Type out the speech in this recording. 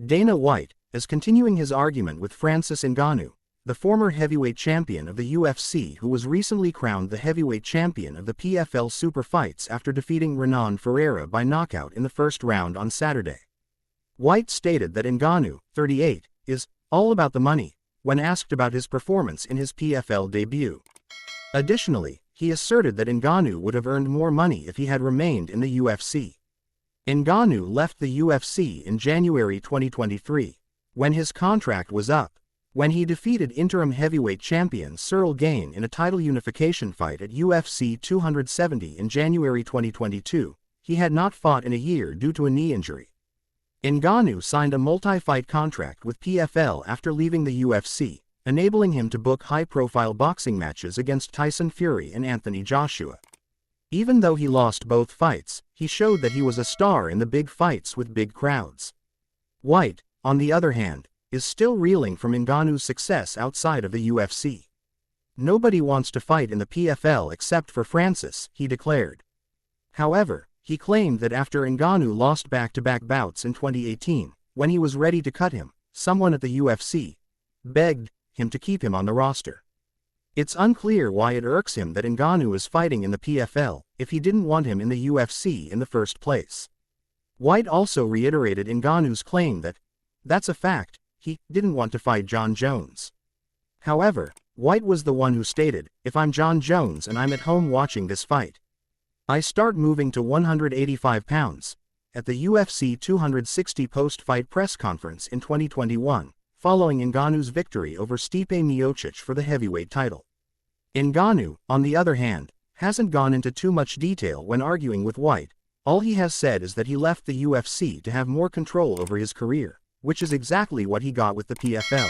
Dana White is continuing his argument with Francis Ngannou, the former heavyweight champion of the UFC who was recently crowned the heavyweight champion of the PFL Super Fights after defeating Renan Ferreira by knockout in the first round on Saturday. White stated that Ngannou, 38, is all about the money when asked about his performance in his PFL debut. Additionally, he asserted that Ngannou would have earned more money if he had remained in the UFC. Ngannou left the UFC in January 2023, when his contract was up, when he defeated interim heavyweight champion Cyril Gane in a title unification fight at UFC 270 in January 2022. He had not fought in a year due to a knee injury. Ngannou signed a multi-fight contract with PFL after leaving the UFC, enabling him to book high-profile boxing matches against Tyson Fury and Anthony Joshua. Even though he lost both fights, he showed that he was a star in the big fights with big crowds. White, on the other hand, is still reeling from Ngannou's success outside of the UFC. "Nobody wants to fight in the PFL except for Francis," he declared. However, he claimed that after Ngannou lost back-to-back bouts in 2018, when he was ready to cut him, someone at the UFC begged him to keep him on the roster. It's unclear why it irks him that Ngannou is fighting in the PFL, if he didn't want him in the UFC in the first place. White also reiterated Ngannou's claim that, "That's a fact, he didn't want to fight Jon Jones." However, White was the one who stated, "If I'm Jon Jones and I'm at home watching this fight, I start moving to 185 pounds, at the UFC 260 post-fight press conference in 2021, following Ngannou's victory over Stipe Miocic for the heavyweight title. Ngannou, on the other hand, hasn't gone into too much detail when arguing with White. All he has said is that he left the UFC to have more control over his career, which is exactly what he got with the PFL.